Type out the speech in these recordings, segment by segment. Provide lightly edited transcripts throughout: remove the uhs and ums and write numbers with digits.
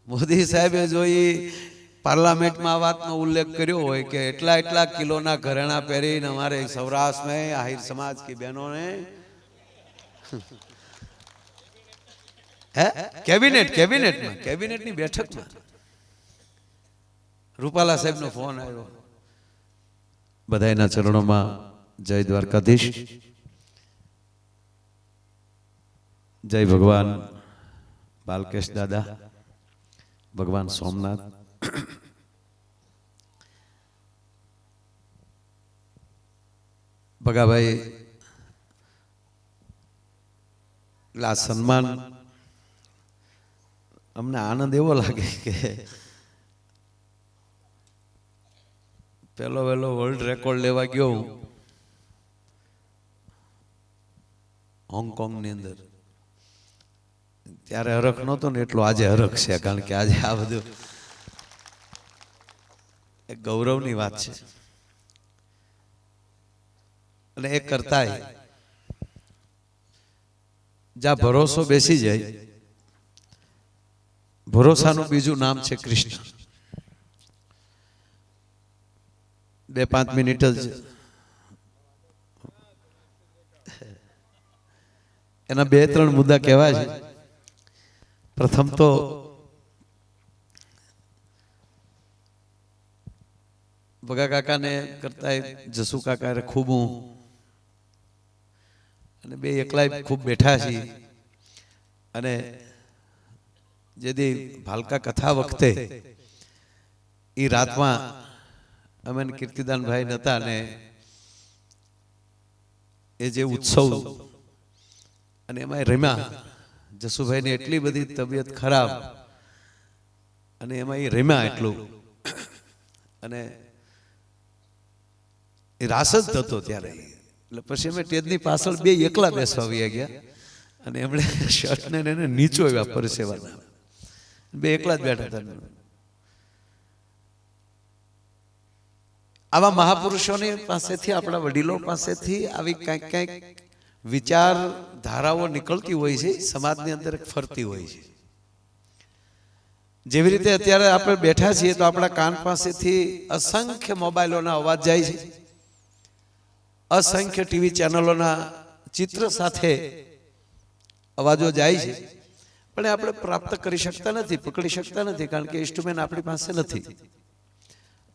મોદી સાહેબે જો એ પાર્લામેન્ટમાં આ વાતનો ઉલ્લેખ કર્યો હોય કે એટલા એટલા કિલોના ઘરેણા પહેરીને અમારે સૌરાષ્ટ્રમાં આહિર સમાજ की बहनों ने કેબિનેટની બેઠકમાં રૂપાલા સાહેબનો ફોન આવ્યો. બધાયના ચરણોમાં જય દ્વારકાધીશ, જય ભગવાન બાલકેશ દાદા, ભગવાન સોમનાથ. ભગાભાઈ આ સન્માન અમને આનંદ એવો લાગે કે પેલો વેલો વર્લ્ડ રેકોર્ડ લેવા ગયો હું હોંગકોંગની અંદર, ત્યારે હરખ નહોતો ને એટલો આજે હરખ છે, કારણ કે આજે આ બધું એક ગૌરવની વાત છે. અને એ કરતાય જ્યાં ભરોસો બેસી જાય, ભરોસાનું બીજું નામ છે કૃષ્ણ. 2-5 મિનિટ જ એના 2-3 મુદ્દા કહેવા છે. પ્રથમ તો ભગા કાકાને કરતા જસુ કાકા ખૂબ હું અને બે એકલાય ખૂબ બેઠા છીએ. અને જેથી ભાલકા કથા વખતે એ રાતમાં અમે કીર્તિદાનભાઈ નતા ને એ જે ઉત્સવ અને એમાં રમ્યા, જસુભાઈની એટલી બધી તબિયત ખરાબ અને એમાં એ રમ્યા એટલું, અને એ રાસ જ થતો ત્યારે. એટલે પછી અમે ટેજની પાછળ બે એકલા બેસવા આવી ગયા અને એમણે શર્ટને એને નીચો આવ્યા પરસેવાના, બે એકલા જ બેઠા હતા. આવા મહાપુરુષોની પાસેથી, આપણા વડીલો પાસેથી આવી કંઈક કંઈક વિચાર ધારાઓ નીકળતી હોય છે, સમાજની અંદર ફરતી હોય છે. જેવી રીતે અત્યારે આપણે બેઠા છીએ તો આપણા કાન પાસેથી અસંખ્ય મોબાઈલોના અવાજ જાય છે, અસંખ્ય ટીવી ચેનલોના ચિત્ર સાથે અવાજો જાય છે, પણ આપણે પ્રાપ્ત કરી શકતા નથી, પકડી શકતા નથી, કારણ કે ઇન્સ્ટ્રુમેન્ટ આપણી પાસે નથી.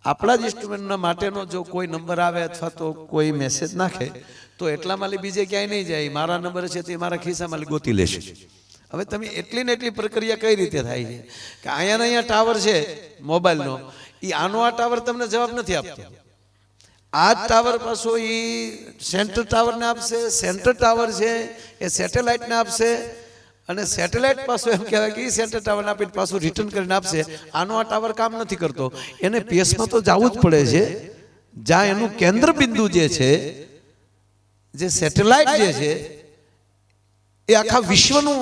આપણા જ ઇન્સ્ટ્રુમેન્ટના માટેનો જો કોઈ નંબર આવે અથવા તો કોઈ મેસેજ નાખે તો એટલામાં બીજે ક્યાંય નહીં જાય, મારા નંબર છે તો એ મારા ખિસ્સામાં ગોતી લેશે. હવે તમે એટલી ને એટલી પ્રક્રિયા કઈ રીતે થાય છે કે અહીંયા ટાવર છે મોબાઈલનો, એ આનો આ ટાવર તમને જવાબ નથી આપતો. આ ટાવર પાછો એ સેન્ટર ટાવરને આપશે, સેન્ટર ટાવર છે એ સેટેલાઇટને આપશે, અને સેટેલાઇટ પાછું એમ કહેવાય કે સેન્ટર ટાવર આપીને પાછું રિટર્ન કરીને આપશે. આનો આ ટાવર કામ નથી કરતો. એને પેસમાં તો જવું જ પડે છે, જ્યાં એનું કેન્દ્ર બિંદુ જે છે, જે સેટેલાઇટ જે છે એ આખા વિશ્વનું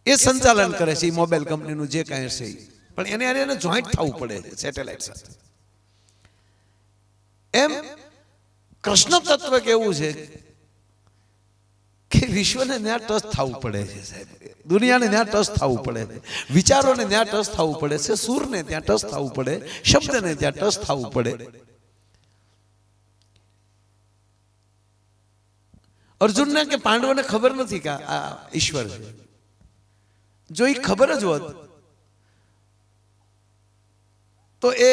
એ સંચાલન કરે છે, એ મોબાઈલ કંપનીનું જે કાંઈ છે. પણ એને જોઈન્ટ થવું પડે છે સેટેલાઇટ સાથે. એમ કૃષ્ણ તત્વ કેવું છે કે વિશ્વને ત્યાં ટચ થવું પડે છે સાહેબ, દુનિયાને ત્યાં ટચ થવું પડે છે, વિચારોને ત્યાં ટચ થવું પડે છે, સૂરને ત્યાં ટચ થવું પડે, શબ્દને ત્યાં ટચ થવું પડે. અર્જુનને કે પાંડવોને ખબર નથી કે આ ઈશ્વર છે. જો એ ખબર જ હોત તો એ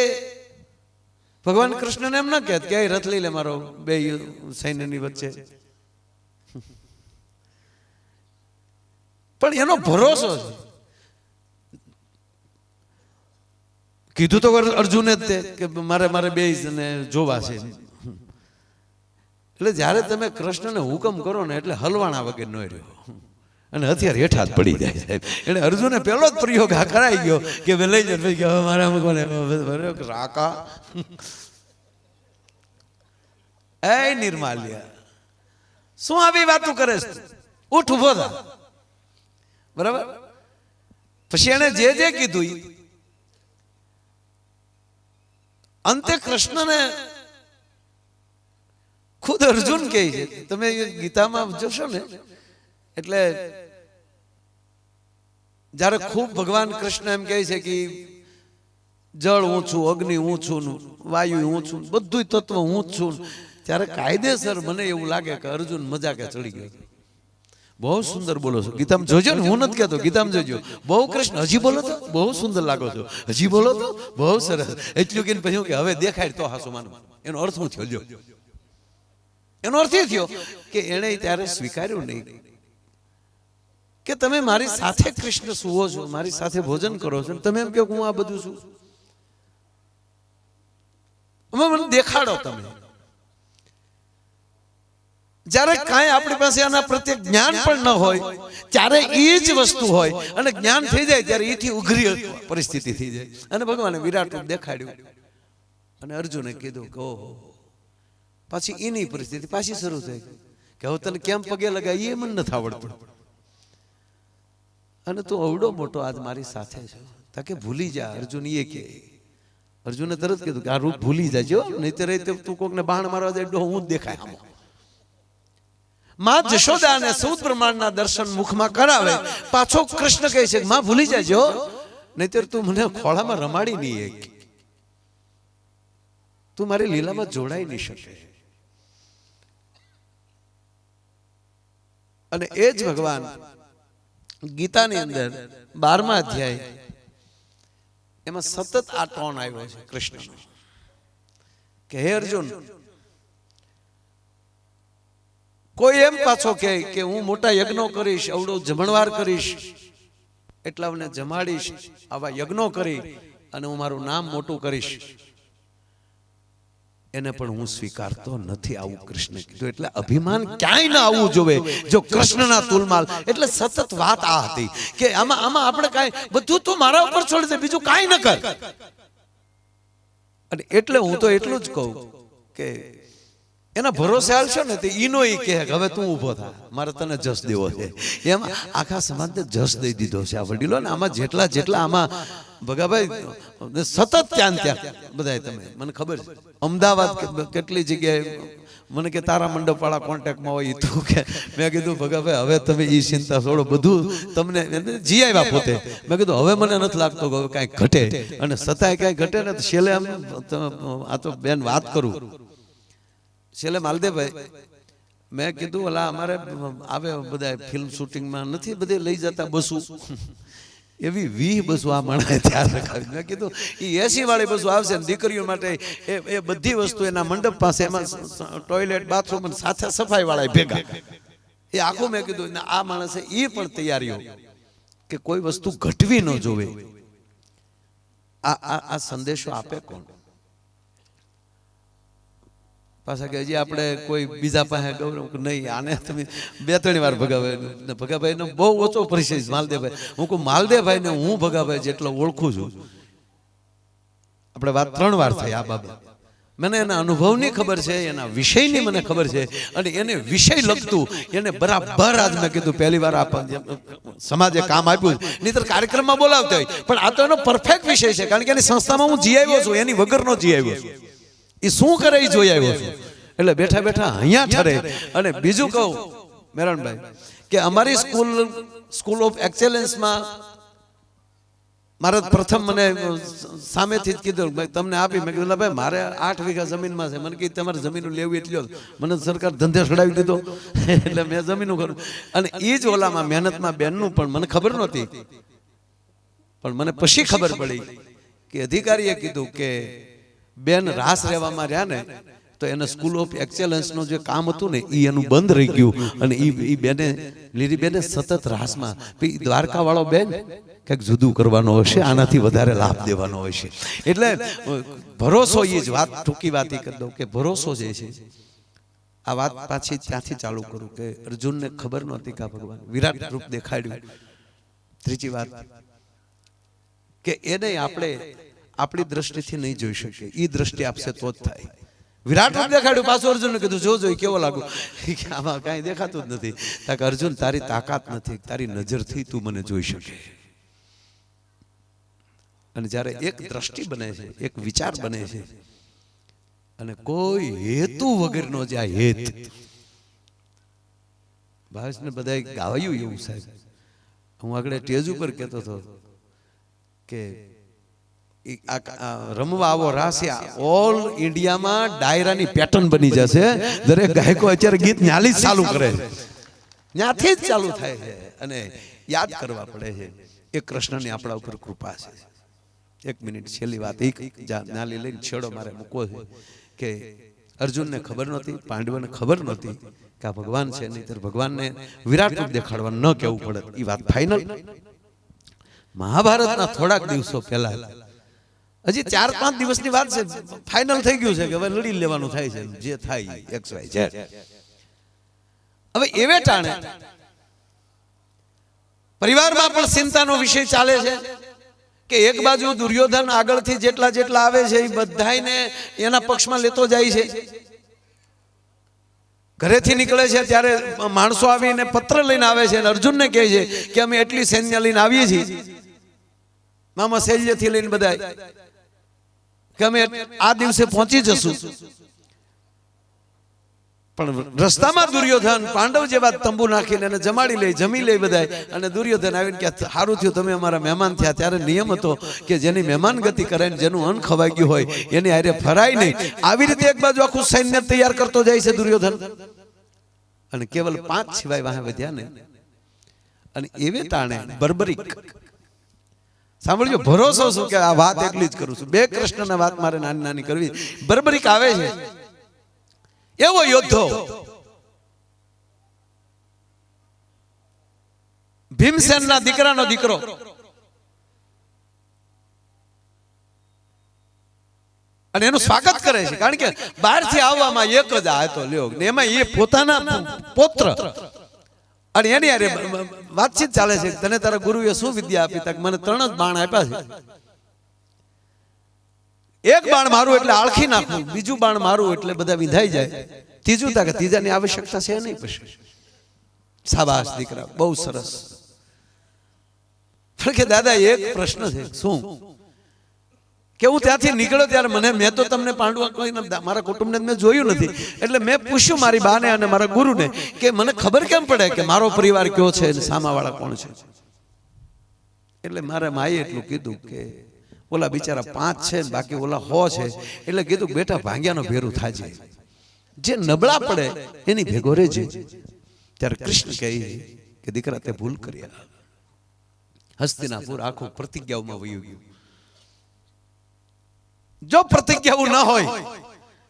ભગવાન કૃષ્ણને એમ ના કહેત કે રથ લઈ લે મારો બે સૈન્યની વચ્ચે. પણ એનો ભરોસો છે. કીધું તો અર્જુને જ કે મારે બે જોવા છે. એટલે જ્યારે તમે કૃષ્ણને હુકમ કરો ને એટલે હલવાણા વગર ન રહ્યો, અને હથિયાર હેઠા જ પડી જાય સાહેબ. એટલે અર્જુને પેલો જ પ્રયોગ આ કરાઈ ગયો કે લઈ જાય મારા રાકા એ નિર્માલ્યા શું આવી વાતો કરે છે, ઉઠ ઉભો થા. બરાબર. પછી એને જે કીધું અંતે કૃષ્ણને ખુદ અર્જુન કહે છે. તમે ગીતામાં જોશો ને એટલે જ્યારે ખૂબ ભગવાન કૃષ્ણ એમ કહે છે કે જળ હું છું, અગ્નિ હું છું, વાયુ હું છું, બધું તત્વ હું જ છું, ત્યારે કાયદેસર મને એવું લાગે કે અર્જુન મજાકે ચડી ગયો. બહુ સુંદર બોલો છો ગીતામાં, જોજો ને, હું નથી કહેતો, ગીતામાં જોજો. બહુ કૃષ્ણ હજી બોલો તો બહુ સુંદર લાગો છો, હજી બોલો તો બહુ સરસ. એટલું કે પછી કે હવે દેખાય તો હાસુ માનું. એનો અર્થ શું થયો? જો એનો અર્થ એ થયો કે એણે ત્યારે સ્વીકાર્યું નહીં કે તમે મારી સાથે કૃષ્ણ સુવો છો, મારી સાથે ભોજન કરો છો, તમે એમ કહો હું આ બધું છું. મને દેખાડો તમે. જ્યારે કાંઈ આપણી પાસે આના પ્રત્યે જ્ઞાન પણ ન હોય ત્યારે એ જ વસ્તુ હોય અને જ્ઞાન થઈ જાય ત્યારે એથી ઉઘરી પરિસ્થિતિ થઈ જાય. અને ભગવાને વિરાટ રૂપ દેખાડ્યું અને અર્જુને કીધું કે ઓહો, પાછી એની પરિસ્થિતિ પાછી શરૂ થઈ કે હવે તને કેમ પગે લગાય એ મને નથી આવડતું, અને તું અવડો મોટો આજ મારી સાથે છે, તાકે ભૂલી જા. અર્જુન એ કે અર્જુને તરત કીધું કે આ રૂપ ભૂલી જાજો, નહીતર તું કોકને બાણ મારવા જાય હું જ દેખાય. આમ માં જશોદા અને સૌદ બ્રહ્માંડના દર્શન મુખમાં કરાવે, પાછો કૃષ્ણ કહે છે માં ભૂલી જાજો, નહીતર તું મને ખોળામાં રમાડી નહીં, તું મારી લીલામાં જોડાઈ નહીં શકે. અને એ જ ભગવાન ગીતાની અંદર 12મા અધ્યાય એમાં સતત આ ટોન આવ્યો છે કૃષ્ણનો કે હે અર્જુન, કોઈ એમ પાછો કે હું મોટા યજ્ઞો કરીશ, અવડો જમણવાર કરીશ, એટલાને જમાડીશ, આવા યજ્ઞો કરી અને હું મારું નામ મોટું કરીશ, એને પણ હું સ્વીકારતો નથી. આવું કૃષ્ણ કીધું. એટલે અભિમાન ક્યાંય ના આવવું જોવે જો કૃષ્ણના તુલમાલ. એટલે સતત વાત આ હતી કે આમાં આપણે કાંઈ બધું તું મારા ઉપર છોડી દે, બીજું કાંઈ ન કર. અને એટલે હું તો એટલું જ કહું કે એના ભરોસે હાલશો ને તો ઈનો ઈ કહે હવે તું ઊભો થા, મારે તને જસ દેવો છે. એમ આખા સમાજને જસ દઈ દીધો છે આ વડીલો ને. આમાં જેટલા આમાં ભગાભાઈ સતત ત્યાં બધા તમે, મને ખબર છે અમદાવાદ કેટલી જગ્યાએ મને કે તારા મંડપ વાળા કોન્ટેક્ટમાં હોય તું કે, મેં કીધું ભગાભાઈ હવે તમે એ ચિંતા છોડો, બધું તમને જી આવ્યા પોતે. મેં કીધું હવે મને નથી લાગતો કે હવે કાંઈ ઘટે, અને છતાંય કાંઈ ઘટે ને તો છેલ્લે આમ આ તો બેન વાત કરું, છેલ્લે માલદેવભાઈ મેં કીધું ઓલા અમારે આવે બધા ફિલ્મ શૂટિંગમાં નથી બધે લઈ જતા બસું, એવી 20 બસો આ માણસે તૈયાર રખાવી. મેં કીધું એ 80 વાળી બસો આવશે ને દીકરીઓ માટે એ બધી વસ્તુ એના મંડપ પાસે, એમાં ટોયલેટ બાથરૂમ સાથે સફાઈ વાળા ભેગા, એ આખું. મેં કીધું આ માણસે એ પણ તૈયારીઓ કે કોઈ વસ્તુ ઘટવી ન જોવે. આ સંદેશો આપે કોણ? પાછા કે હજી આપણે કોઈ બીજા પાસે ગૌરવ નહીં, આને તમે 2-3 વાર ભગાભાઈ નો બહુ ઓછો પરિચય માલદેવભાઈ. હું કહું માલદેવભાઈ ને હું ભગાભાઈ જેટલો ઓળખું છું, આપણે વાત 3 વાર થઈ આ બાબત. મને એના અનુભવની ખબર છે, એના વિષયની મને ખબર છે, અને એને વિષય લગતું એને બરાબર આજ મેં કીધું પહેલી વાર સમાજે કામ આપ્યું, નહીતર કાર્યક્રમમાં બોલાવતા હોય, પણ આ તો એનો પરફેક્ટ વિષય છે. કારણ કે એની સંસ્થામાં હું જી આવ્યો છું, એની વગરનો જી આવ્યો છું, એ શું કરે એ જોઈ આવ્યો છું. એટલે બેઠા બેઠા અહીંયા ઠરે. અને બીજું કહું મેરણભાઈ કે અમારી સ્કૂલ ઓફ એક્સેલન્સમાં મારે પ્રથમ મને સામેથી જ કીધું તમને આપી. મેં કીધું ભાઈ મારે 8 વીઘા જમીનમાં છે. મને કીધું તમારે જમીન લેવી એટલી, મને સરકાર ધંધે છોડાવી દીધો એટલે મેં જમીનું કરું. અને એ જ ઓલામાં મહેનતમાં બેનનું પણ મને ખબર નહોતી, પણ મને પછી ખબર પડી કે અધિકારીએ કીધું કે બેન રાસ રહેવામાં રહ્યા ને તો એને સ્કૂલ ઓફ એક્સેલન્સનું જે કામ હતું ને એ એનું બંધ રહી ગયું. અને એ બેને લીલી બેને સતત રાસમાં દ્વારકા વાળો બેન કંઈક જુદું કરવાનો હશે, આનાથી વધારે લાભ દેવાનો હશે. એટલે ભરોસો, એ જ વાત ટૂંકી વાત એ કરી દઉં કે ભરોસો જે છે, આ વાત પાછી ત્યાંથી ચાલુ કરું કે અર્જુનને ખબર નહોતી કે ભગવાન વિરાટ રૂપ દેખાડ્યું. ત્રીજી વાત કે એને આપણે આપણી દ્રષ્ટિથી નહીં જોઈ શકીએ, એ દ્રષ્ટિ આપશે તો જ થાય. વિરાટ રૂપ દેખાડ્યું, પાછું અર્જુનને કીધું જો કેવો લાગુ, આમાં કાંઈ દેખાતું જ નથી. કે અર્જુન તારી તાકાત નથી, તારી નજરથી તું મને જોઈ શકે. અને જ્યારે એક દ્રષ્ટિ બને છે, એક વિચાર બને છે, અને કોઈ હેતુ વગરનો જે આ હેત, ભાવેશને બધાએ ગાવાયું એવું સાહેબ, હું આગળ સ્ટેજ ઉપર કહેતો હતો કે રમવા આવો રાસ ઓલ ઇન્ડિયામાં ડાયરાની પેટર્ન બની જશે. દરેક ગાયકો અત્યારે ગીત ન્યાલી જ ચાલુ કરે છે, ત્યાંથી જ ચાલુ થાય છે અને યાદ કરવા પડે છે. એ કૃષ્ણની આપણા ઉપર કૃપા છે. 1 મિનિટ છેલ્લી વાત, એક ન્યાલી લઈને છેડો મારે મૂકવો છે કે અર્જુનને ખબર નહોતી, પાંડવોને ખબર નહોતી કે આ ભગવાન છે, નહીંતર ભગવાનને વિરાટ રૂપ દેખાડવા ન કહેવું પડે. એ વાત ફાઇનલ. મહાભારતના થોડાક દિવસો પહેલા, હજી 4-5 દિવસની વાત છે, ફાઇનલ થઈ ગયું છે કે હવે લડી લેવાનું થાય છે, જે થાય XYZ. હવે એવે ટાણે પરિવારમાં પણ ચિંતાનો વિષય ચાલે છે કે એક બાજુ દુર્યોધન આગળથી જેટલા આવે છે એ બધાને એના પક્ષમાં લેતો જાય છે. ઘરેથી નીકળે છે ત્યારે માણસો આવીને પત્ર લઈને આવે છે અને અર્જુનને કહે છે કે અમે એટલી સૈન્ય લઈને આવીએ છીએ, મામા શૈલ્યથી લઈને બધા, કે અમે આ દિવસે પહોંચી જશું. પણ રસ્તામાં દુર્યોધન પાંડવ જેવા તંબુ નાખીને એને જમાડી લે, જમી લે બધા. અને દુર્યોધન આવીને કે સારું થયું તમે અમારા મહેમાન થયા. ત્યારે નિયમ હતો કે જેની મહેમાન ગતિ કરે ને જેનું અન્ન ખવાઈ ગયું હોય એની હારે ફરાય નહીં. આવી રીતે એક બાજુ આખું સૈન્ય તૈયાર કરતો જાય છે દુર્યોધન, અને કેવલ 5 સિવાય વાહ વધ્યા ને. અને એવે તાણે બર્બરિક, સાંભળજો, ભરોસો શું કે આ વાત એટલી જ કરું છું, 2 કૃષ્ણના વાત મારે નાની નાની કરવી. બર્બરિક આવે છે, એવો યોદ્ધો ભીમસેનના દીકરાનો દીકરો, અને એનું સ્વાગત કરે છે. કારણ કે બહારથી આવવામાં એક જ આ તો લ્યો, એમાં એ પોતાના પુત્ર, અને એની હારે વાતચીત ચાલે છે. તને તારા ગુરુએ શું વિદ્યા આપી? તક મને 3 જ બાણ આપ્યા છે. એક બાણ મારું એટલે આળખી નાખું, બીજું બાણ મારું એટલે બધા વિંધાઈ જાય, ત્રીજું તક ત્રીજાની આવશ્યકતા છે નહીં. પછી શાબાશ દીકરા, બહુ સરસ. પણ કે દાદા એક પ્રશ્ન છે. શું? કે હું ત્યાંથી નીકળ્યો ત્યારે મેં તો તમને પાંડવા કોઈને મારા કુટુંબને મેં જોયું નથી, એટલે મેં પૂછ્યું મારી બાને અને મારા ગુરુને કે મને ખબર કેમ પડે કે મારો પરિવાર કયો છે અને સામાવાળા કોણ છે? એટલે મારા માએ એટલું કીધું કે ઓલા બિચારા 5 છે બાકી ઓલા 100 છે. એટલે કીધું બેટા ભાંગ્યાનો ભેરું થાજે, જે નબળા પડે એની ભેગો રહેજે. ત્યારે કૃષ્ણ કહે કે દીકરા તે ભૂલ કર્યા. હસ્તિનાપુર આખું પ્રતિજ્ઞાઓમાં વયું ગયું. જો પ્રતિજ્ઞાઓ ન હોય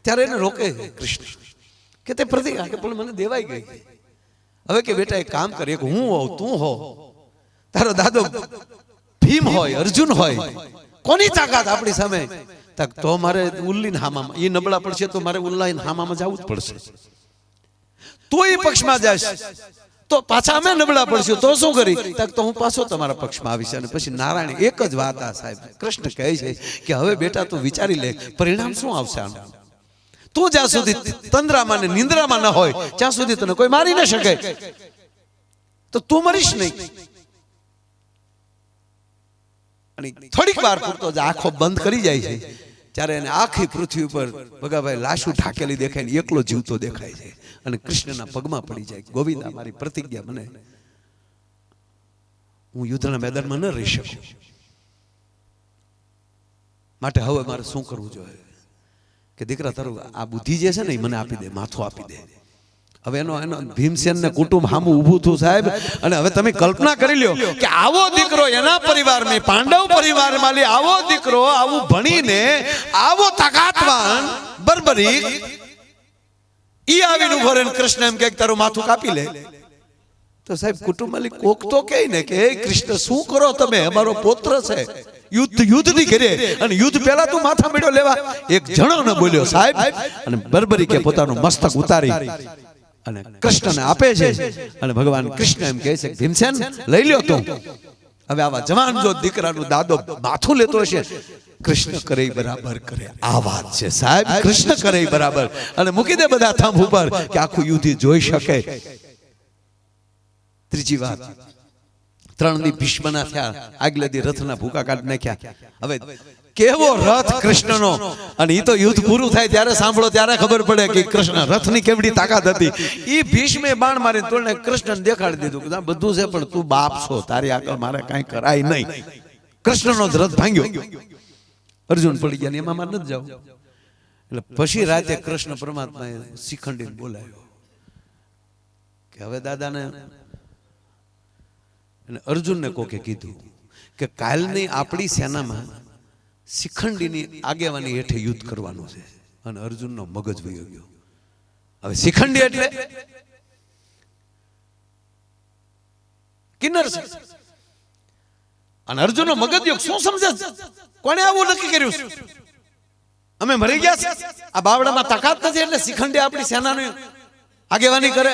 ત્યારે એને રોકે કૃષ્ણ કે તે પ્રતિજ્ઞા કે પણ મને દેવાઈ ગઈ. હવે કે બેટા એક કામ કરીએ કે હું હોઉં તું હો, તારો દાદો ભીમ હોય, અર્જુન હોય, કોની તાકાત આપણી સામે? તો મારે ઉલ્લીન હામામાં, એ નબળા પડશે તો મારે ઉલ્લાઈન હામામાં જવું જ પડશે. તું એ પક્ષમાં જાશ તો પાછા અમે નબળા પડશું તો શું કરી? તો હું પાછો તમારા પક્ષમાં આવીશ. અને પછી નારાયણ એક જ વાત આ સાહેબ કૃષ્ણ કહે છે કે હવે બેટા તું વિચારી લે પરિણામ શું આવશે આનું. તું જ્યાં સુધી તંદ્રામાં ને નિંદ્રામાં ન હોય ત્યાં સુધી તને કોઈ મારી ન શકે, તો તું મરીશ નહીં. અને થોડીક વાર પૂરતો જ આંખો બંધ કરી જાય છે ત્યારે એને આખી પૃથ્વી ઉપર ભગાભાઈ લાશું ઢાકેલી દેખાય ને એકલો જીવતો દેખાય છે. અને કૃષ્ણના પગમાં પડી જાય, ગોવિંદા મારી પ્રતિજ્ઞા મને, હું યુદ્ધના મેદાનમાં ન રહી શકું, માટે હવે મારે શું કરવું જોઈએ? કે દીકરા તારું આ બુદ્ધિ જે છે ને એ મને આપી દે, માથું આપી દે. હવે એનો ભીમસેન ને કુટુંબ સામું ઊભું થયું સાહેબ. અને હવે તમે કલ્પના કરી લ્યો કે આવો દીકરો એના પરિવારમાં, પાંડવ પરિવારમાં આવો દીકરો આવું ભણીને આવો તાકાતવાન બર્બરીક ઈ આવીને ઉભો રહીને કૃષ્ણ એમ કે તારું માથું કાપી લે. તો સાહેબ કુટુંબ માલિક કોક તો કહે ને કે હે કૃષ્ણ શું કરો તમે? અમારો પુત્ર છે, યુદ્ધ ની કરે અને યુદ્ધ પહેલા તું માથા મેળો લેવા? એક જણો ન બોલ્યો સાહેબ. અને બર્બરીકે પોતાનું મસ્તક ઉતારી અને કૃષ્ણને આપે છે. અને ભગવાન કૃષ્ણ એમ કહે છે ભીમસેન લઈ લ્યો તું. હવે આવા જવાન જો દીકરાનું દાદો માથું લેતો હશે, કૃષ્ણ કરે બરાબર કરે. આ વાત છે સાહેબ, કૃષ્ણ કરે બરાબર. અને મૂકી દે બધા થંભ ઉપર કે આખું યુદ્ધ જોઈ શકે. ત્રીજી વાત, 3 દી ભીષ્મના થયા, આગલે દી રથના ભૂકા કાઢી નાખ્યા. હવે કેવો રથ કૃષ્ણનો. અને એ તો યુદ્ધ પૂરું થાય ત્યારે સાંભળો ત્યારે ખબર પડે કે કૃષ્ણ રથની કેવડી તાકાત હતી. એ ભીષ્મે બાણ મારી તોડને કૃષ્ણને દેખાડી દીધું કે બધું છે પણ તું બાપ છો, તારી આગળ મારે કાંઈ કરાય નહીં. કૃષ્ણનો જ રથ ભાંગ્યો. અર્જુન પડી ગયા એમાં મારે નથી જાવ. એટલે પછી રાતે કૃષ્ણ પરમાત્માએ શિખંડીને બોલાવ્યો કે હવે દાદાને અને અર્જુનને કોકે કીધું કે કાલની આપણી સેનામાં શિખંડીની આગેવાની હેઠે યુદ્ધ કરવાનું છે. અને અર્જુનનો મગજ વયો ગયો. હવે શિખંડી એટલે કિન્નર છે. અને અર્જુનનો મગજ શું સમજે? કોણે આવું નક્કી કર્યું? અમે મરી ગયા છે, આ બાવડામાં તાકાત નથી એટલે શિખંડી આપણી સેનાની આગેવાની કરે.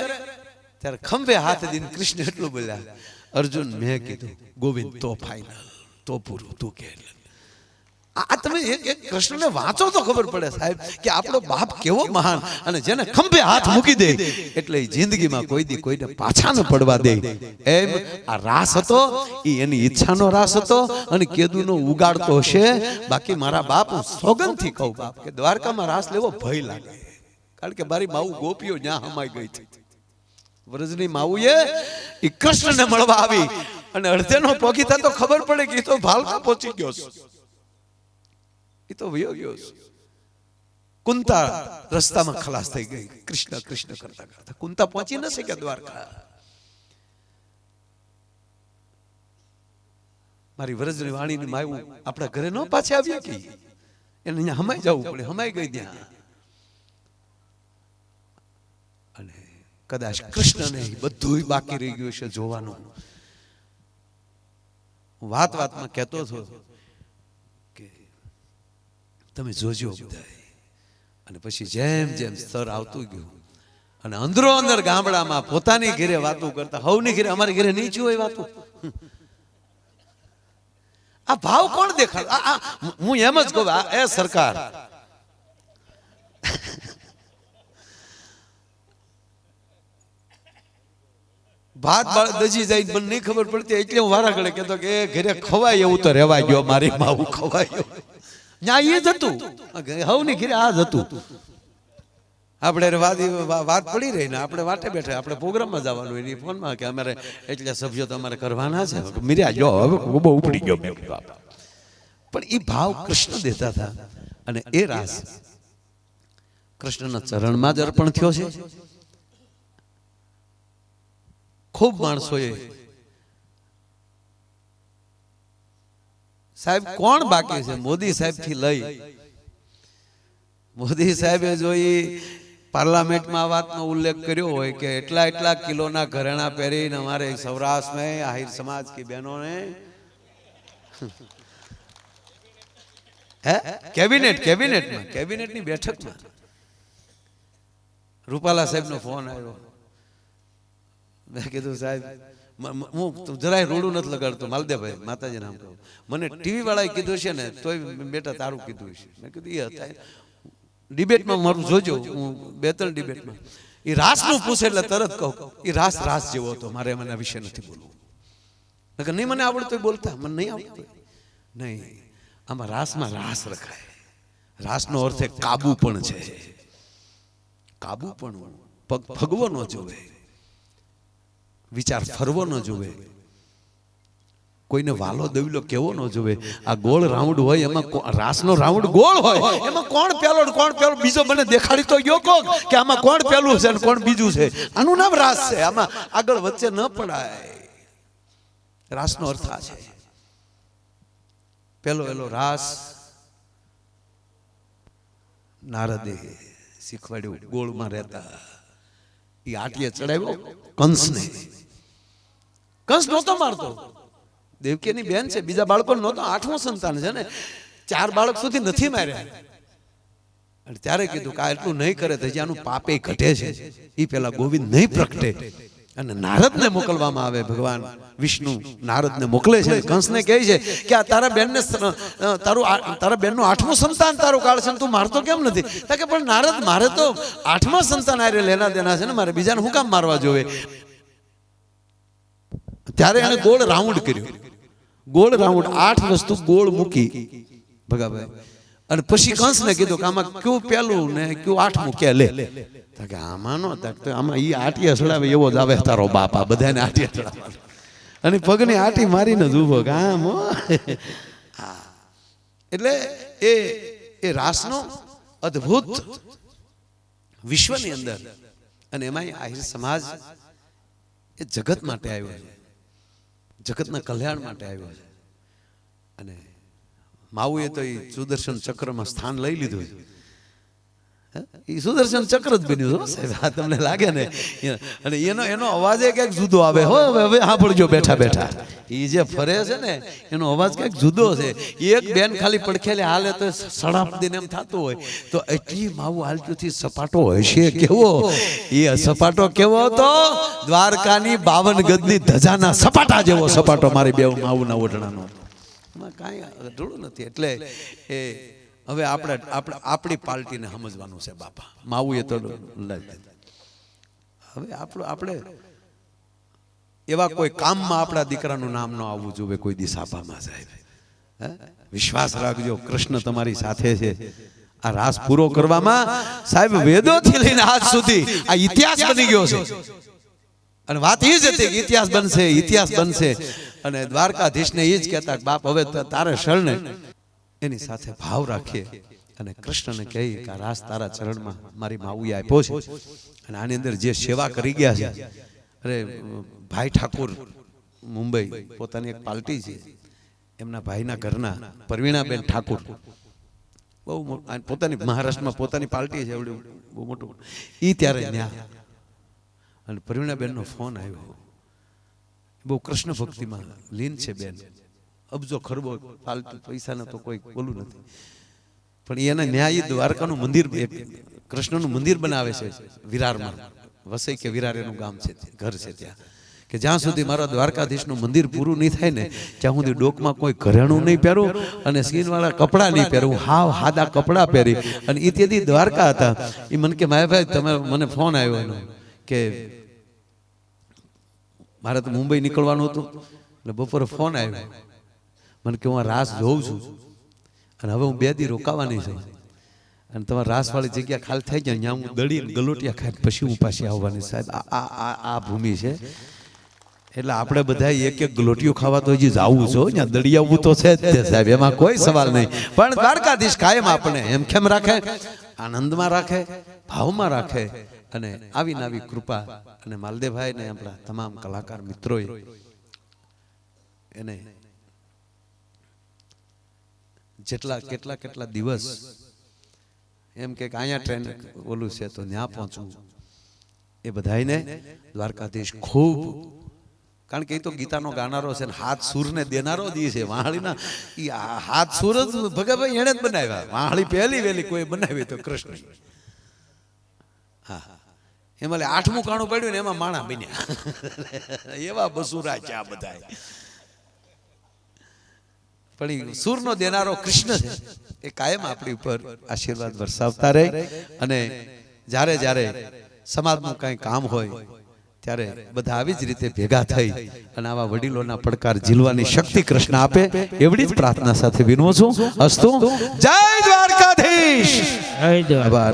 ત્યારે ખંભે હાથ દીને કૃષ્ણ એટલું બોલ્યા, અર્જુન મેં કીધું ગોવિંદ તો ફાઇનલ, તો પૂરું, તું કે. આ તમે એક કૃષ્ણને વાંચો તો ખબર પડે સાહેબ કે આપણો બાપ કેવો મહાન. અને જેને ખંભે હાથ મૂકી દે એટલે જિંદગીમાં કોઈ દી કોઈને પાછા ન પડવા દે. એમ આ રાસ હતો એ એની ઈચ્છાનો રાસ હતો અને કેદુનો ઉગાડતો હશે. બાકી મારા બાપ હું સોગંદથી કહું બાપ કે દ્વારકામાં રાસ લેવો ભય લાગે. કારણ કે મારી માવું ગોપીઓ ત્યાં હમાઈ ગઈ છે. વ્રજની માવુએ એ કૃષ્ણને મળવા આવી અને અડધેનો પોગી થા તો ખબર પડે કે એ તો ભાલકા પહોંચી ગયો છે, એ તો વયો ગયો છે. કુંતા રસ્તામાં ખલાસ થઈ ગઈ. કૃષ્ણ કૃષ્ણ કરતા કરતા કુંતા પહોંચી ન શક્યા દ્વારકા. મારી વ્રજની વાણીની માયું આપણા ઘરે ન પાછી આવ્યા કે એને અહીંયા હમાઈ જવું પડે. હમાઈ ગઈ ત્યાં. અને કદાચ કૃષ્ણને બધું બાકી રહી ગયું છે જોવાનું. વાત વાતમાં કહેતો હતો કે તમે જોજો બધા. અને પછી જેમ જેમ સ્તર આવતું ગયું અને અંદરો અંદર ગામડામાં પોતાની ઘરે વાતો કરતા, હવની ઘરે, અમારી ઘરે નીચું હોય વાતો. આ ભાવ કોણ દેખાડ? હું એમ જ કહું એ સરકાર ભાત બાળ દજી જાય મને નહીં ખબર પડતી એટલે હું વારા ઘડે કહેતો કે ઘરે ખવાય એવું તો રેવાય ગયો. મારી માવું ખવાય ત્યાં એ જ હતું. હવની ઘરે આ જ હતું. આપણે વાત પડી રહી ને આપણે વાટે બેઠે આપણે પ્રોગ્રામમાં જવાનું એની ફોનમાં કે અમારે એટલે સભ્યો તો અમારે કરવાના છે. મીર્યા જો હવે બહુ ઉપડી ગયો. પણ એ ભાવ કૃષ્ણ દેતા હતા અને એ રાસ કૃષ્ણના ચરણમાં જ અર્પણ થયો છે. ખૂબ માણસોએ સાહેબ કોણ બાકી છે? મોદી સાહેબ થી લઈ મોદી સાહેબે જોઈ પાર્લામેન્ટમાં આ વાતનો ઉલ્લેખ કર્યો હોય કે એટલા એટલા કિલોના ઘરેણા પહેરીને અમારે સૌરાષ્ટ્રમાં આહિર સમાજ की बहनों ने કેબિનેટની બેઠકમાં રૂપાલા સાહેબનો ફોન આવ્યો. મેં કીધું સાહેબ હું જરાય રોડું નથી લગાડતો માલદેભાઈ માતાજી નામ કહું. મને ટીવી વાળાએ કીધું છે ને તોય બેટા તારું કીધું છે. મેં કીધું એ હતા ડિબેટમાં મારું જોજો. હું 2-3 ડિબેટમાં એ રાસનું પૂછે એટલે તરત કહું એ રાસ જેવો હતો. મારે એના વિશે નથી બોલવું. નહીં મને આવડતું બોલતા મને નહીં આવડતું નહીં. આમાં રાસમાં રાસ રખાય. રાસનો અર્થ કાબુ પણ છે. કાબુ પણ પગ ભગવો ન જોવે, વિચાર ફરવો ન જોવે, કોઈને વાલો દવલો કેવો ન જોવે. આ ગોળ રાઉન્ડ હોય એમાં રાસનો રાઉન્ડ ગોળ હોય એમાં કોણ પેલો બીજો મને દેખાડી તો ગયો કોક કે આમાં કોણ પેલું છે અને કોણ બીજું છે. આનું નામ રાસ છે. આમાં આગળ વચ્ચે ન પડાય. રાસનો અર્થ આ છે. પેલો રાસ નારદે શીખવાડ્યું. ગોળમાં રહેતા એ આટીએ ચડાવ્યો કંસને. કંસ નહોતો મારતો. દેવકીની બેન છે, બીજા બાળકો નહોતો. 8મું સંતાન છે ને. 4 બાળક સુધી નથી માર્યા. અને ત્યારે કીધું કે આ એટલું નહીં કરે તો આનું પાપે ઘટે છે. એ પેલા ગોવિંદ નહીં પ્રગટે અને નારદને મોકલવામાં આવે. ભગવાન વિષ્ણુ નારદને મોકલે છે. કંસને કહે છે કે આ તારા બેનને તારા બેનનું 8મું સંતાન તારું કાળ છે, તું મારતો કેમ નથી? કે પણ નારદ મારે તો 8મા સંતાન આરે લેના દેના છે ને, મારે બીજાને હું કામ મારવા જોવે? ત્યારે એને ગોળ રાઉન્ડ કર્યું. ગોળ રાઉન્ડ 8 વસ્તુ ગોળ મૂકી ભગાભાઈ. અને પછી કંસને કીધું કે આમાં કયું પહેલું ને કયું આઠમું કે લે. કે આમાં નો તો આમાં ઈ આટીએ ચડાવે એવો જ આવે તારો બાપા, બધાને આટીએ ચડાવે અને પગની આટી મારીને જ ઊભો કે આમ. એટલે એ રાસનો અદ્ભુત વિશ્વની અંદર, અને એમાં આહિર સમાજ એ જગત માટે આવ્યો છે, જગતના કલ્યાણ માટે આવ્યો છે. અને માવુએ તો એ સુદર્શન ચક્રમાં સ્થાન લઈ લીધું છે. એ સુદર્શન ચક્ર જ બન્યું સાહેબ, આ તમને લાગે ને. અને એનો અવાજ કંઈક જુદો આવે. હવે સાંભળજો બેઠા બેઠા, એ જે ફરે છે ને એનો અવાજ કંઈક જુદો છે. એક બેન ખાલી પડખેલે હાલે તો સડાપ દિન એમ થતું હોય. તો એટલી માવું હાલતુંથી સપાટો હશે કેવો. એ સપાટો કેવો હતો? દ્વારકાની 52 ગજની ધજાના સપાટા જેવો સપાટો મારી બે માવુના ઓઢણાનો. એમાં કાંઈ અઢળું નથી. એટલે એ હવે આપણી પાર્ટીને સમજવાનું છે બાપા. માવુએ તો હવે આપણે એવા કોઈ કામમાં આપણા દીકરાનું નામ ન આવવું જોઈએ કોઈ દી સાપામાં સાહેબ. વિશ્વાસ રાખજો, કૃષ્ણ તમારી સાથે છે. આ રાસ પૂરો કરવામાં સાહેબ વેદોથી લઈને આજ સુધી આ ઇતિહાસ બની ગયો છે. અને વાત એ જ હતી કે ઇતિહાસ બનશે, ઇતિહાસ બનશે. અને દ્વારકાધીશને એ જ કહેતા બાપ હવે તારે શરણે એની સાથે ભાવ રાખીએ અને કૃષ્ણને કહીએ કે આ રાસ તારા ચરણમાં મારી માવુએ આપ્યો છે. અને આની અંદર જે સેવા કરી ગયા છે, અરે ભાઈ ઠાકુર મુંબઈ પોતાની એક પાર્ટી છે, એમના ભાઈના ઘરના પરવીણાબેન ઠાકુર બહુ પોતાની મહારાષ્ટ્રમાં પોતાની પાર્ટી છે, એવડું બહુ મોટું. એ ત્યારે ન્યા અને પરવીણાબેનનો ફોન આવ્યો. બહુ કૃષ્ણ ભક્તિમાં લીન છે બેન, અબજો ખરબો ફાલતુ પૈસાને તો કોઈ બોલું નથી. પણ એના ન્યાયી દ્વારકાનું મંદિર, એક કૃષ્ણનું મંદિર બનાવે છે વિરારમાં. વસઈ કે વિરાર એનું ગામ છે, ઘર છે ત્યાં. કે જ્યાં સુધી મારા દ્વારકાધીશનું મંદિર પૂરું નહીં થાય ને ત્યાં સુધી ડોકમાં કોઈ ઘરેણું નહીં પહેરું અને સ્કીનવાળા કપડાં નહીં પહેરું. હાવ હાદા કપડાં પહેરી. અને એ તેથી દ્વારકા હતા. એ મને કે માયાભાઈ તમે મને ફોન આવ્યો એનો કે મારે તો મુંબઈ નીકળવાનું હતું. એટલે બપોરે ફોન આવ્યો મને કે હું રાસ જોઉં છું અને હવે હું 2 દી રોકાવાની છું. અને તમારા રાસવાળી જગ્યા ખાલી થઈ જાય ત્યાં હું દળીને ગલોટિયા ખાઈને પછી હું પાછી આવવાની. સાહેબ આ ભૂમિ છે. એટલે આપણે બધા એક ગલોટિયું ખાવા તો હજી જવું છો, ત્યાં દળિયાવું તો છે જ તે સાહેબ, એમાં કોઈ સવાલ નહીં. પણ દ્વારકાધીશ કાયમ આપણે હેમખેમ રાખે, આનંદમાં રાખે, ભાવમાં રાખે. અને આવી નાવી કૃપા. અને માલદેવભાઈ ને આપણા તમામ કલાકાર મિત્રોએ એને કેટલા દિવસ એમ કે અહીંયા ટ્રેન ઓલું છે તો ત્યાં પહોંચવું, એ બધાને દ્વારકાધીશ ખૂબ, કારણ કે એ તો ગીતાનો ગાનારો છે ને હાથ સૂરને દેનારો દી છે. વાહળીના એ હાથ સૂર જ ભગાભાઈ એણે જ બનાવ્યા. વાહળી પહેલી વહેલી કોઈ બનાવી તો કૃષ્ણ. હા, એમાં 8મું કાણું પડ્યું ને એમાં માણા બન્યા. એવા બસુરા છે આ બધા. પણ સૂરનો દેનારો કૃષ્ણ છે, એ કાયમ આપણી ઉપર આશીર્વાદ વરસાવતા રહે. અને જ્યારે જ્યારે સમાજનું કંઈ કામ હોય ત્યારે બધા આવી જ રીતે ભેગા થઈ અને આવા વડીલોના પડકાર ઝીલવાની શક્તિ કૃષ્ણ આપે, એવડી જ પ્રાર્થના સાથે વિનવું છું. અસ્તુ. જય દ્વારકાધીશ. આભાર.